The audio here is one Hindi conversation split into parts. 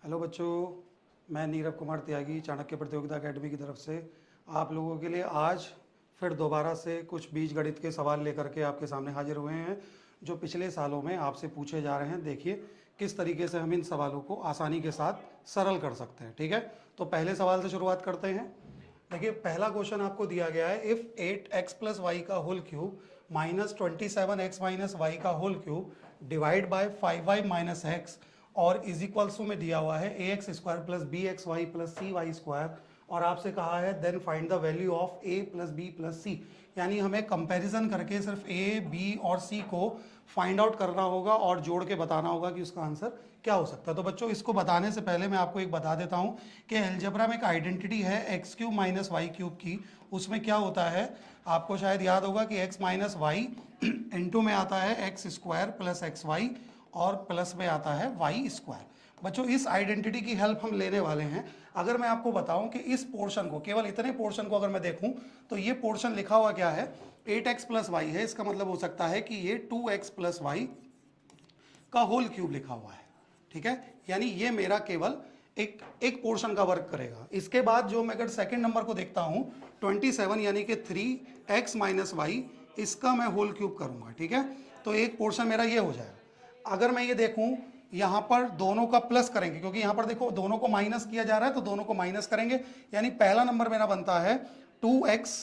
हेलो बच्चों, मैं नीरव कुमार त्यागी चाणक्य प्रतियोगिता अकेडमी की तरफ से आप लोगों के लिए आज फिर दोबारा से कुछ बीजगणित के सवाल लेकर के आपके सामने हाजिर हुए हैं जो पिछले सालों में आपसे पूछे जा रहे हैं। देखिए किस तरीके से हम इन सवालों को आसानी के साथ सरल कर सकते हैं। ठीक है, तो पहले सवाल से शुरुआत करते हैं। देखिए पहला क्वेश्चन आपको दिया गया है, इफ 8x प्लस वाई का whole cube minus 27x minus y का whole cube divide by 5y minus x और इज इक्वल्स में दिया हुआ है a x square plus b x Y plus c y square, और आपसे कहा है then find the value of a plus b plus c. यानी हमें कंपैरिजन करके सिर्फ ए बी और सी को फाइंड आउट करना होगा और जोड़ के बताना होगा कि उसका आंसर क्या हो सकता है। तो बच्चों इसको बताने से पहले मैं आपको एक बता देता हूं कि अलजेब्रा में एक आइडेंटिटी है X cube minus Y cube की। उसमें क्या होता है, आपको शायद याद होगा कि एक्स माइनस वाई इंटू में आता है X square plus X Y और प्लस में आता है वाई स्क्वायर। बच्चों इस आइडेंटिटी की हेल्प हम लेने वाले हैं। अगर मैं आपको बताऊं कि इस पोर्शन को, केवल इतने पोर्शन को अगर मैं देखूं तो ये पोर्शन लिखा हुआ क्या है, 8x प्लस वाई है। इसका मतलब हो सकता है कि ये 2x प्लस वाई का होल क्यूब लिखा हुआ है। ठीक है, यानी ये मेरा केवल एक पोर्शन का वर्क करेगा। इसके बाद जो मैं अगर सेकंड नंबर को देखता हूं 27 यानी कि 3x माइनस वाई, इसका मैं होल क्यूब करूंगा। ठीक है, तो एक पोर्शन मेरा ये हो जाएगा। अगर मैं ये देखूं यहां पर दोनों का प्लस करेंगे, क्योंकि यहां पर देखो दोनों को माइनस किया जा रहा है तो दोनों को माइनस करेंगे, यानी पहला नंबर मेरा बनता है 2x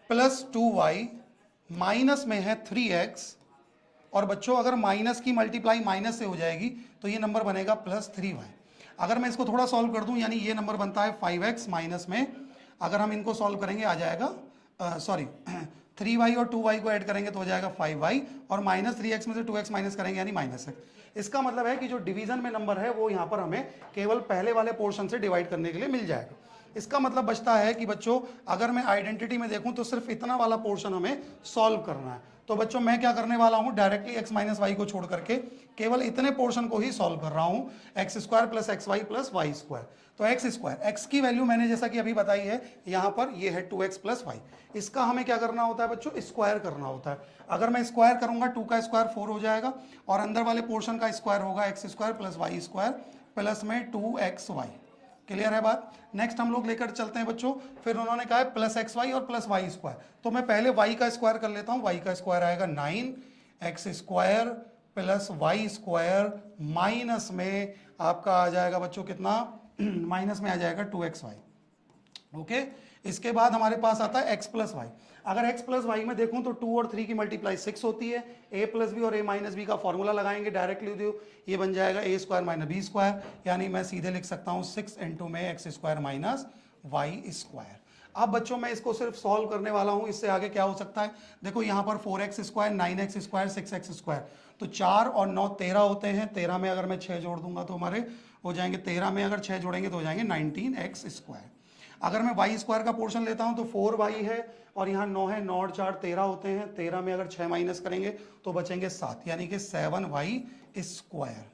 प्लस 2y माइनस में है 3x। और बच्चों अगर माइनस की मल्टीप्लाई माइनस से हो जाएगी तो ये नंबर बनेगा प्लस 3y। अगर मैं इसको थोड़ा सॉल्व कर दूं यानी ये नंबर बनता है 5x माइनस में, अगर हम इनको सॉल्व करेंगे आ जाएगा सॉरी 3y और 2y को ऐड करेंगे तो हो जाएगा 5y, और माइनस 3x में से 2x माइनस करेंगे यानी माइनस x। इसका मतलब है कि जो डिवीजन में नंबर है वो यहाँ पर हमें केवल पहले वाले पोर्शन से डिवाइड करने के लिए मिल जाएगा। इसका मतलब बचता है कि बच्चों अगर मैं आइडेंटिटी में देखूं तो सिर्फ इतना वाला पोर्शन हमें सॉल्व करना है। तो बच्चों मैं क्या करने वाला हूं, डायरेक्टली x माइनस वाई को छोड़ करके केवल इतने पोर्शन को ही सॉल्व कर रहा हूं, X square plus X Y plus Y square. तो एक्स स्क्वायर, एक्स की वैल्यू मैंने जैसा कि अभी बताई है यहां पर ये है 2x प्लस वाई। इसका हमें क्या करना होता है बच्चों, स्क्वायर करना होता है। अगर मैं स्क्वायर करूंगा 2 का स्क्वायर 4 हो जाएगा और अंदर वाले पोर्शन का स्क्वायर होगा X square plus Y square plus में 2xy। क्लियर है बात। नेक्स्ट हम लोग लेकर चलते हैं बच्चों, फिर उन्होंने कहा है प्लस एक्स वाई और प्लस वाई स्क्वायर, तो मैं पहले वाई का स्क्वायर कर लेता हूं। वाई का स्क्वायर आएगा 9x square plus Y square minus में आपका आ जाएगा बच्चों कितना माइनस में आ जाएगा 2xy। ओके, इसके बाद हमारे पास आता है x प्लस वाई। अगर x प्लस वाई में देखूं तो 2 और 3 की मल्टीप्लाई 6 होती है। a प्लस बी और a माइनस बी का फॉर्मूला लगाएंगे डायरेक्टली, ये बन जाएगा a square minus B square, यानी मैं सीधे लिख सकता हूं 6 इंटू में X square minus Y square. अब बच्चों मैं इसको सिर्फ सॉल्व करने वाला हूं, इससे आगे क्या हो सकता है। देखो यहां पर 4x square 9x square 6x square, तो 4 और 9 13 होते हैं। 13 में अगर मैं 6 जोड़ दूंगा तो हमारे हो जाएंगे, 13 में अगर 6 जोड़ेंगे तो हो जाएंगे 19x स्क्वायर। अगर मैं वाई स्क्वायर का पोर्शन लेता हूं तो 4y है और यहाँ 9 है, 9 और 4 13 होते हैं। 13 में अगर 6 माइनस करेंगे तो बचेंगे 7, यानी कि 7y स्क्वायर।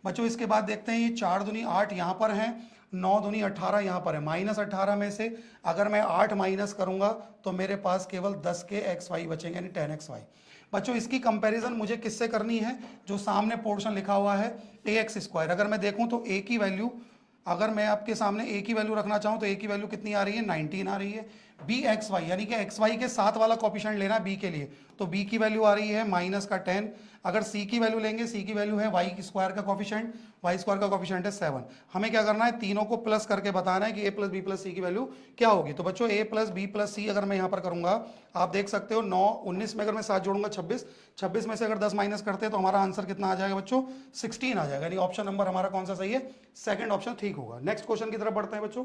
बच्चों इसके बाद देखते हैं ये 4 दूनी 8 यहाँ पर है, 9 दूनी 18 यहाँ पर है। माइनस 18 में से अगर मैं 8 माइनस करूंगा तो मेरे पास केवल 10 के xy बचेंगे, यानी 10xy। बच्चों इसकी कंपैरिजन मुझे किससे करनी है, जो सामने पोर्शन लिखा हुआ है ax स्क्वायर। अगर मैं देखूं तो a की वैल्यू, अगर मैं आपके सामने a की वैल्यू रखना चाहूं तो a की वैल्यू कितनी आ रही है, 19 आ रही है। बी एक्स वाई यानी कि एक्स वाई के साथ वाला कॉफिशेंट लेना b के लिए, तो b की वैल्यू आ रही है माइनस का 10। अगर c की वैल्यू लेंगे, c की वैल्यू है y स्क्वायर का कॉफिशेंट, y स्क्वायर का कॉफिशेंट है 7। हमें क्या करना है, तीनों को प्लस करके बताना है कि a प्लस बी प्लस सी की वैल्यू क्या होगी। तो बच्चों a प्लस बी प्लस सी अगर मैं यहाँ पर करूंगा, आप देख सकते हो 9 19 में अगर मैं 7 जोड़ूंगा 26, 26 में से अगर 10 माइनस करते हैं तो हमारा आंसर कितना आ जाएगा बच्चों, 16 आ जाएगा। यानी ऑप्शन नंबर हमारा कौन सा सही है, सेकंड ऑप्शन ठीक होगा। नेक्स्ट क्वेश्चन की तरफ बढ़ते हैं बच्चों।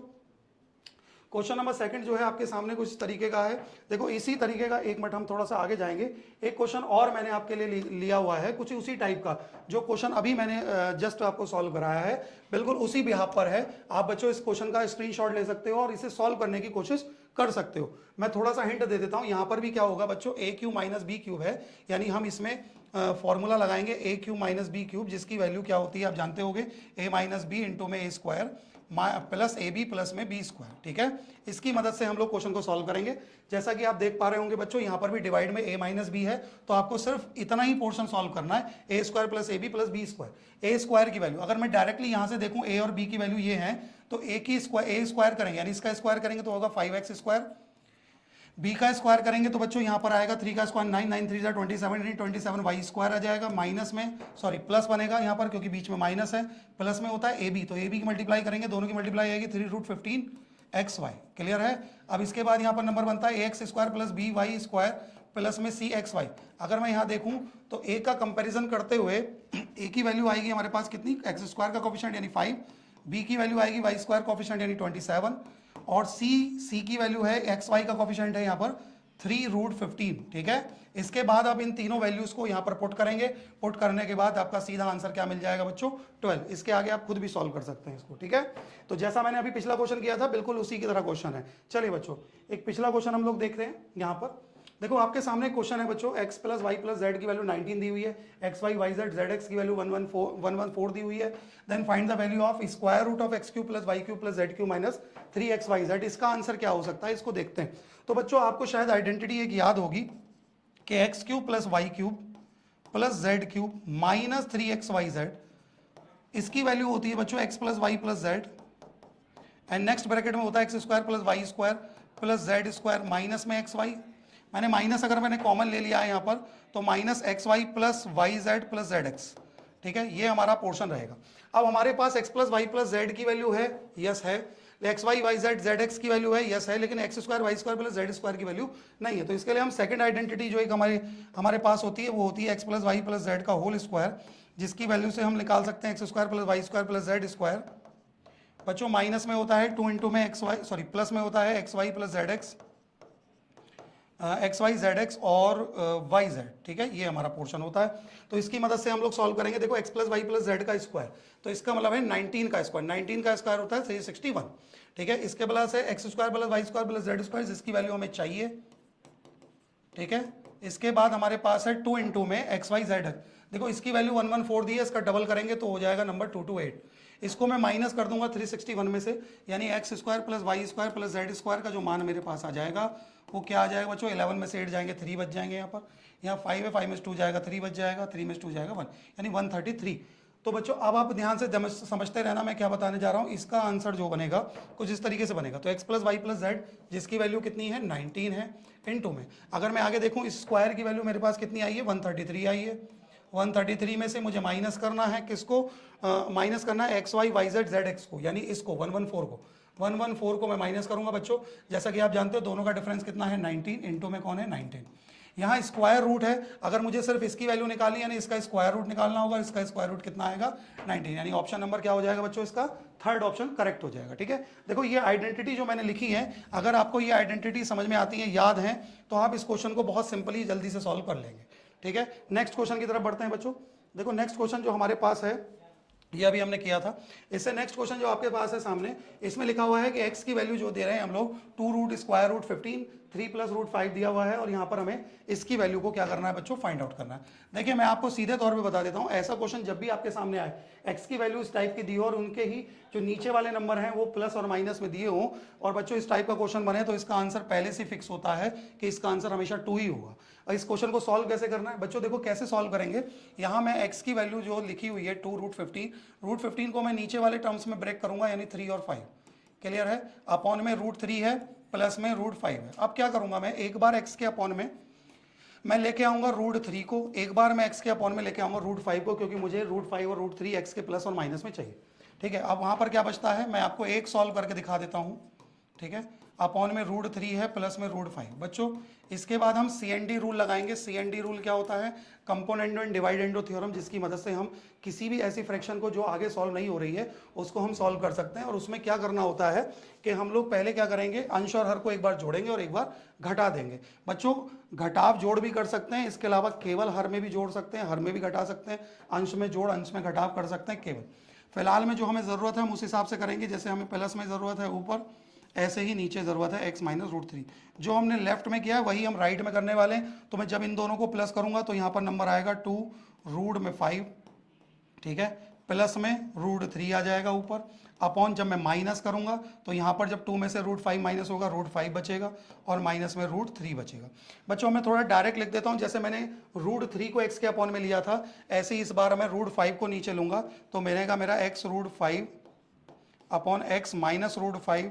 क्वेश्चन नंबर सेकंड जो है आपके सामने कुछ तरीके का है। देखो इसी तरीके का, एक मिनट हम थोड़ा सा आगे जाएंगे, एक क्वेश्चन और मैंने आपके लिए लिया हुआ है कुछ उसी टाइप का। जो क्वेश्चन अभी मैंने जस्ट आपको सॉल्व कराया है बिल्कुल उसी बिहाफ पर है। आप बच्चों इस क्वेश्चन का स्क्रीनशॉट ले सकते हो और इसे सॉल्व करने की कोशिश कर सकते हो। मैं थोड़ा सा हिंट दे देता हूं, यहां पर भी क्या होगा बच्चों, a cube minus B cube है, यानी हम इसमें फॉर्मूला लगाएंगे A cube minus B cube, जिसकी वैल्यू क्या होती है आप जानते होगे, ए माइनस बी इंटू में a square plus a b plus में बी स्क्वायर। ठीक है, इसकी मदद से हम लोग क्वेश्चन को सॉल्व करेंगे। जैसा कि आप देख पा रहे होंगे बच्चों, यहाँ पर भी डिवाइड में ए माइनस बी है, तो आपको सिर्फ इतना ही पोर्शन सॉल्व करना है, a square plus a b plus b square. A square की वैल्यू अगर मैं डायरेक्टली यहाँ से देखूँ ए और बी की वैल्यू ये है, तो ए की स्क्वायर ए स्क्वायर करेंगे यानी इसका स्क्वायर करेंगे तो होगा 5x स्क्वायर, बी का स्क्वायर करेंगे तो बच्चों यहाँ पर आएगा 3 का स्क्वायर 9, 9 3 27, 27 वाई स्क्वायर आ जाएगा, माइनस में सॉरी प्लस बनेगा यहाँ पर क्योंकि बीच में माइनस है, प्लस में होता है ए बी, तो ए बी की मल्टीप्लाई करेंगे, दोनों की मल्टीप्लाई आएगी 3√15 XY। क्लियर है। अब इसके बाद यहाँ पर नंबर बनता है AX square plus B Y square plus में CXY। अगर मैं यहाँ देखूँ तो ए का कंपेरिजन करते हुए ए की वैल्यू आएगी हमारे पास कितनी, एक्स स्क्वायर का कोफिशिएंट यानी 5, बी की वैल्यू आएगी वाई स्क्वायर कोफिशिएंट यानी 27, और सी की वैल्यू है एक्स वाई का कोफिशिएंट है यहाँ पर 3√15। ठीक है, इसके बाद आप इन तीनों वैल्यूज को यहाँ पर पुट करेंगे, पुट करने के बाद आपका सीधा आंसर क्या मिल जाएगा बच्चों, 12। इसके आगे आप खुद भी सॉल्व कर सकते हैं इसको। ठीक है, तो जैसा मैंने अभी पिछला क्वेश्चन किया था बिल्कुल उसी की तरह क्वेश्चन है। चलिए बच्चों एक पिछला क्वेश्चन हम लोग देखते हैं। यहाँ पर देखो आपके सामने क्वेश्चन है बच्चों, x plus Y plus Z की वैल्यू 19 दी हुई है, x Y Y Z Z x की वैल्यू 114 दी हुई है। Then find the value of square root of X cube plus Y cube plus Z cube minus 3xyz। इसका आंसर क्या हो सकता है, इसको देखते हैं। तो बच्चों आपको शायद आइडेंटिटी एक याद होगी कि X cube plus Y cube plus Z cube minus 3xyz, इसकी वैल्यू होती है बच्चों X plus Y plus Z, and next bracket में होता है X square plus Y square plus Z square minus में एक्स वाई। मैंने माइनस अगर मैंने कॉमन ले लिया है यहाँ पर तो minus X Y plus Y Z plus Z X. ठीक है, ये हमारा पोर्शन रहेगा। अब हमारे पास x plus Y plus Z की वैल्यू है, यस है, x Y Y Z Z x की वैल्यू है, यस है, लेकिन x square y square plus Z square की वैल्यू नहीं है। तो इसके लिए हम सेकंड आइडेंटिटी जो एक हमारे पास होती है वो होती है X plus Y plus Z का होल स्क्वायर, जिसकी वैल्यू से हम निकाल सकते हैं X square plus Y square plus Z square. बच्चों माइनस में होता है 2 इंटू में एक्स वाई, सॉरी प्लस में होता है x Y plus Z X, X Y Z X और वाई जेड। ठीक है, ये हमारा पोर्शन होता है। तो इसकी मदद से हम लोग सॉल्व करेंगे। देखो X plus Y plus Z का स्क्वायर, तो इसका मतलब है 19 का स्क्वायर, 19 का स्क्वायर होता है 361। ठीक है, इसके प्लस है X square plus Y square plus Z square, जिसकी वैल्यू हमें चाहिए। ठीक है, इसके बाद हमारे पास है 2 इंटू में एक्स वाई जेड। देखो इसकी वैल्यू 114 दी है, इसका डबल करेंगे तो हो जाएगा नंबर 228। इसको मैं माइनस कर दूंगा 361 में से, यानी X square plus Y square plus Z square का जो मान मेरे पास आ जाएगा वो क्या आ जाएगा बच्चों, 11 में से 8 जाएंगे 3 बच जाएंगे। यहाँ पर यहाँ 5 है, 5 में से 2 जाएगा 3 बच जाएगा, 3 में से 2 जाएगा 1, यानी 133। तो बच्चों अब आप ध्यान से समझते रहना मैं क्या बताने जा रहा हूँ। इसका आंसर जो बनेगा कुछ इस तरीके से बनेगा। तो X plus Y plus Z जिसकी वैल्यू कितनी है 19 है, इनटू में अगर मैं आगे देखूँ इस स्क्वायर की वैल्यू मेरे पास कितनी आई है 133 आई है। 133 में से मुझे माइनस करना है किसको, माइनस करना है x Y Y Z Z X को, यानी इसको 114 को मैं माइनस करूंगा बच्चों। जैसा कि आप जानते हो दोनों का डिफरेंस कितना है 19, इनटू में कौन है 19। यहाँ स्क्वायर रूट है, अगर मुझे सिर्फ इसकी वैल्यू निकालनी यानी इसका स्क्वायर रूट निकालना होगा, इसका स्क्वायर रूट कितना आएगा 19, यानी ऑप्शन नंबर क्या हो जाएगा बच्चों, इसका थर्ड ऑप्शन करेक्ट हो जाएगा। ठीक है, देखो ये आइडेंटिटी जो मैंने लिखी है, अगर आपको ये आइडेंटिटी समझ में आती है, याद है, तो आप इस क्वेश्चन को बहुत सिंपली जल्दी से सॉल्व कर लेंगे। ठीक है, नेक्स्ट क्वेश्चन की तरफ बढ़ते हैं बच्चों। देखो नेक्स्ट क्वेश्चन जो हमारे पास है ये अभी हमने किया था। इससे नेक्स्ट क्वेश्चन जो आपके पास है सामने, इसमें लिखा हुआ है कि x की वैल्यू जो दे रहे हैं हम लोग 2 रूट स्क्वायर रूट 15, 3 प्लस रूट 5 दिया हुआ है, और यहाँ पर हमें इसकी वैल्यू को क्या करना है बच्चों, फाइंड आउट करना है। देखिए मैं आपको सीधे तौर पे बता देता हूँ, ऐसा क्वेश्चन जब भी आपके सामने आए, x की वैल्यू इस टाइप की दी हो और उनके ही जो नीचे वाले नंबर हैं वो प्लस और माइनस में दिए हों, और बच्चों इस टाइप का क्वेश्चन बने, तो इसका आंसर पहले से फिक्स होता है कि इसका आंसर हमेशा 2 ही होगा। और इस क्वेश्चन को सॉल्व कैसे करना है बच्चों, देखो कैसे सॉल्व करेंगे। यहाँ मैं x की वैल्यू जो लिखी हुई है 2 रूट 15 को मैं नीचे वाले टर्म्स में ब्रेक करूंगा, यानी 3 और 5। क्लियर है, अपॉन में रूट 3 है, प्लस में रूट 5 है। अब क्या करूंगा मैं, एक बार x के अपॉन में मैं लेके आऊंगा रूट 3 को, एक बार मैं x के अपॉन में लेके आऊंगा रूट 5 को, क्योंकि मुझे रूट 5 और रूट 3 x के प्लस और माइनस में चाहिए। ठीक है, अब वहां पर क्या बचता है, मैं आपको एक सॉल्व करके दिखा देता हूं। ठीक है, अपॉन में रूट 3 है, प्लस में रूट 5 बच्चों। इसके बाद हम CND रूल लगाएंगे। CND रूल क्या होता है, कंपोनेंडो एंड डिवाइडेंडो थ्योरम, जिसकी मदद से हम किसी भी ऐसी फ्रैक्शन को जो आगे सॉल्व नहीं हो रही है उसको हम सॉल्व कर सकते हैं। और उसमें क्या करना होता है कि हम लोग पहले क्या करेंगे, अंश और हर को एक बार जोड़ेंगे और एक बार घटा देंगे। बच्चों घटाव जोड़ भी कर सकते हैं, इसके अलावा केवल हर में भी जोड़ सकते हैं, हर में भी घटा सकते हैं, अंश में जोड़ अंश में घटाव कर सकते हैं केवल। फिलहाल में जो हमें ज़रूरत है हम उस हिसाब से करेंगे, जैसे हमें प्लस में ज़रूरत है ऊपर ऐसे ही नीचे ज़रूरत है x माइनस रूट थ्री। जो हमने लेफ्ट में किया है वही हम राइट में करने वाले हैं। तो मैं जब इन दोनों को प्लस करूंगा तो यहाँ पर नंबर आएगा 2 रूट में 5, ठीक है, प्लस में रूट थ्री आ जाएगा ऊपर, अपॉन जब मैं माइनस करूंगा तो यहाँ पर जब 2 में से रूट 5 माइनस होगा रूट 5 बचेगा और माइनस में रूट 3 बचेगा। बच्चों मैं थोड़ा डायरेक्ट लिख देता हूँ, जैसे मैंने रूट 3 को x के अपॉन में लिया था, ऐसे ही इस बार मैं रूट 5 को नीचे लूंगा तो मिलेगा मेरा x root 5 upon x minus root 5,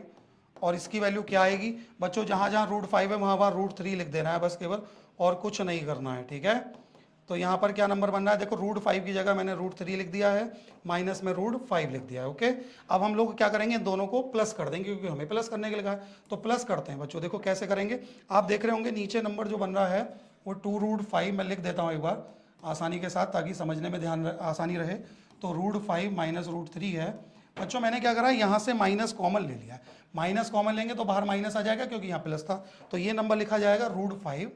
और इसकी वैल्यू क्या आएगी बच्चों, जहाँ जहाँ रूट 5 है वहाँ वहाँ रूट 3 लिख देना है बस केवल, और कुछ नहीं करना है, ठीक है। तो यहाँ पर क्या नंबर बन रहा है, देखो रूट 5 की जगह मैंने रूट 3 लिख दिया है, माइनस में रूट 5 लिख दिया है, ओके। अब हम लोग क्या करेंगे, दोनों को प्लस कर देंगे क्योंकि हमें प्लस करने के लिए कहा है, तो प्लस करते हैं बच्चों। देखो कैसे करेंगे, आप देख रहे होंगे नीचे नंबर जो बन रहा है वो 2 रूट 5, मैं लिख देता हूँ एक बार आसानी के साथ ताकि समझने में ध्यान आसानी रहे। तो रूट 5 माइनस रूट 3 है बच्चों। मैंने क्या करा, यहाँ से माइनस कॉमन ले लिया, माइनस कॉमन लेंगे तो बाहर माइनस आ जाएगा क्योंकि यहाँ प्लस था, तो ये नंबर लिखा जाएगा रूट 5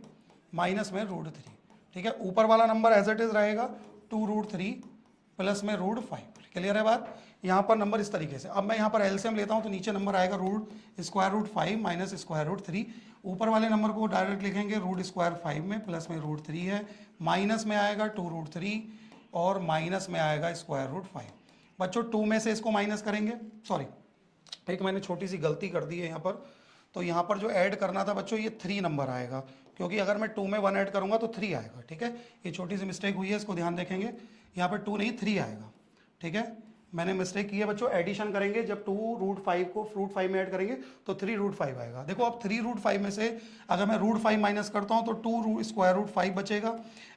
माइनस में रूट 3, ठीक है। ऊपर वाला नंबर एज इट इज रहेगा 2 रूट 3 प्लस में रूट 5, क्लियर है बात। यहाँ पर नंबर इस तरीके से, अब मैं यहाँ पर एलसीएम लेता हूँ तो नीचे नंबर आएगा root square root 5 minus square root 3, ऊपर वाले नंबर को डायरेक्ट लिखेंगे रूट स्क्वायर 5 में, प्लस में रूट 3 है, माइनस में आएगा 2 रूट 3 और माइनस में आएगा स्क्वायर रूट 5। बच्चों 2 में से इसको माइनस करेंगे, सॉरी एक मैंने छोटी सी गलती कर दी है यहाँ पर, तो यहाँ पर जो ऐड करना था बच्चों ये 3 नंबर आएगा, क्योंकि अगर मैं 2 में 1 ऐड करूँगा तो 3 आएगा, ठीक है। ये छोटी सी मिस्टेक हुई है, इसको ध्यान देखेंगे, यहाँ पर 2 नहीं 3 आएगा, ठीक है। मैंने मिस्टेक की है बच्चों, एडिशन करेंगे जब 2 रूट 5 को रूट 5 में ऐड करेंगे तो 3 रूट 5 आएगा। देखो अब 3 रूट 5 में से अगर मैं रूट 5 माइनस करता हूँ तो 2 रूट स्क्वायर रूट 5 बचेगा।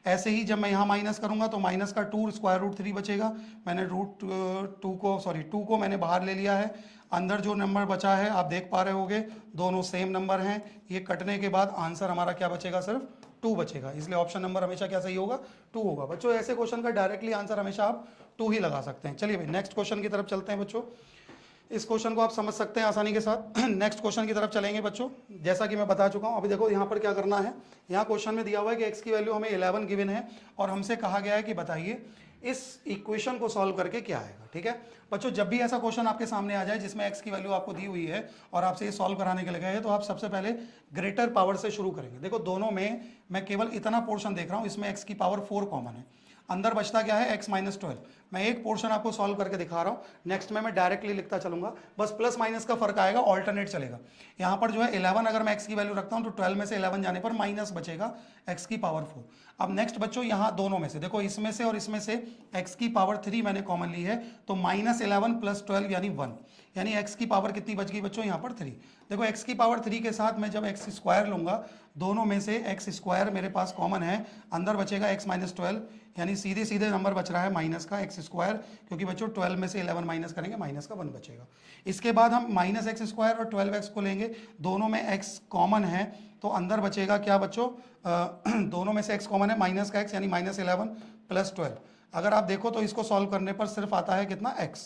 ऐसे ही जब मैं यहाँ माइनस करूँगा तो माइनस का 2 स्क्वायर रूट 3 बचेगा। मैंने टू को मैंने बाहर ले लिया है, अंदर जो नंबर बचा है आप देख पा रहे होगे दोनों सेम नंबर हैं, ये कटने के बाद आंसर हमारा क्या बचेगा, सिर्फ 2 बचेगा, इसलिए ऑप्शन नंबर हमेशा क्या सही होगा, 2 होगा। बच्चों ऐसे क्वेश्चन का डायरेक्टली आंसर हमेशा आप 2 ही लगा सकते हैं। चलिए भाई नेक्स्ट क्वेश्चन की तरफ चलते हैं बच्चों, इस क्वेश्चन को आप समझ सकते हैं आसानी के साथ। नेक्स्ट क्वेश्चन की तरफ चलेंगे बच्चों, जैसा कि मैं बता चुका हूं। अभी देखो यहाँ पर क्या करना है, यहाँ क्वेश्चन में दिया हुआ है कि x की वैल्यू हमें 11 गिवन है और हमसे कहा गया है कि बताइए इस इक्वेशन को सॉल्व करके क्या आएगा, ठीक है। बच्चों जब भी ऐसा क्वेश्चन आपके सामने आ जाए जिसमें x की वैल्यू आपको दी हुई है और आपसे ये सॉल्व कराने के लिए गए हैं, तो आप सबसे पहले ग्रेटर पावर से शुरू करेंगे। देखो दोनों में मैं केवल इतना पोर्शन देख रहा हूँ, इसमें x की पावर 4 कॉमन है, अंदर बचता क्या है x माइनस 12। मैं एक पोर्शन आपको सॉल्व करके दिखा रहा हूँ, नेक्स्ट में मैं डायरेक्टली लिखता चलूंगा, बस प्लस माइनस का फर्क आएगा, ऑल्टरनेट चलेगा। यहाँ पर जो है 11 अगर मैं x की वैल्यू रखता हूँ तो 12 में से 11 जाने पर माइनस बचेगा x की पावर 4। अब नेक्स्ट बच्चों यहाँ दोनों में से देखो, इसमें से और इसमें से x की पावर 3 मैंने कॉमन ली है, तो माइनस 11 प्लस 12 यानी 1, यानी x की पावर कितनी बच गई बच्चों, यहाँ पर 3। देखो x की पावर 3 के साथ मैं जब x स्क्वायर लूंगा, दोनों में से x स्क्वायर मेरे पास कॉमन है, अंदर बचेगा x माइनस 12, यानी सीधे सीधे नंबर बच रहा है माइनस का x स्क्वायर, क्योंकि बच्चों 12 में से 11 माइनस करेंगे, माइनस का 1 बचेगा। इसके बाद हम माइनस एक्स स्क्वायर और 12x को लेंगे, दोनों में x कॉमन है, तो अंदर बचेगा क्या बच्चों, दोनों में से x कॉमन है, माइनस का x यानी माइनस 11 प्लस 12। अगर आप देखो तो इसको सॉल्व करने पर सिर्फ आता है कितना x,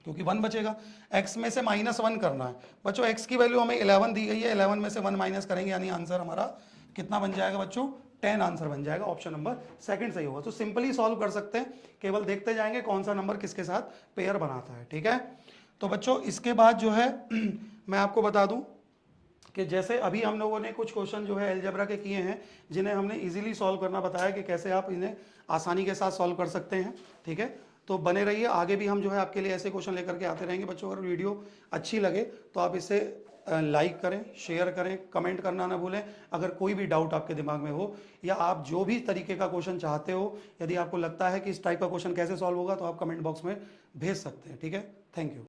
क्योंकि 1 बचेगा, x में से माइनस 1 करना है बच्चों। x की वैल्यू हमें 11 दी गई है, 11 में से 1 माइनस करेंगे यानी आंसर हमारा कितना बन जाएगा बच्चों, 10 आंसर बन जाएगा, ऑप्शन नंबर सेकंड सही होगा। तो सिंपली सॉल्व कर सकते हैं, केवल देखते जाएंगे कौन सा नंबर किसके साथ पेयर बनाता है, ठीक है। तो बच्चों इसके बाद जो है मैं आपको बता दूं कि जैसे अभी हम लोगों ने कुछ क्वेश्चन जो है अलजेब्रा के किए हैं, जिन्हें हमने इजीली सॉल्व करना बताया कि कैसे आप इन्हें आसानी के साथ सॉल्व कर सकते हैं, ठीक है। तो बने रहिए, आगे भी हम जो है आपके लिए ऐसे क्वेश्चन लेकर के आते रहेंगे बच्चों। अगर वीडियो अच्छी लगे तो आप इसे लाइक करें, शेयर करें, कमेंट करना ना भूलें। अगर कोई भी डाउट आपके दिमाग में हो या आप जो भी तरीके का क्वेश्चन चाहते हो, यदि आपको लगता है कि इस टाइप का क्वेश्चन कैसे सॉल्व होगा, तो आप कमेंट बॉक्स में भेज सकते हैं, ठीक है। Thank you.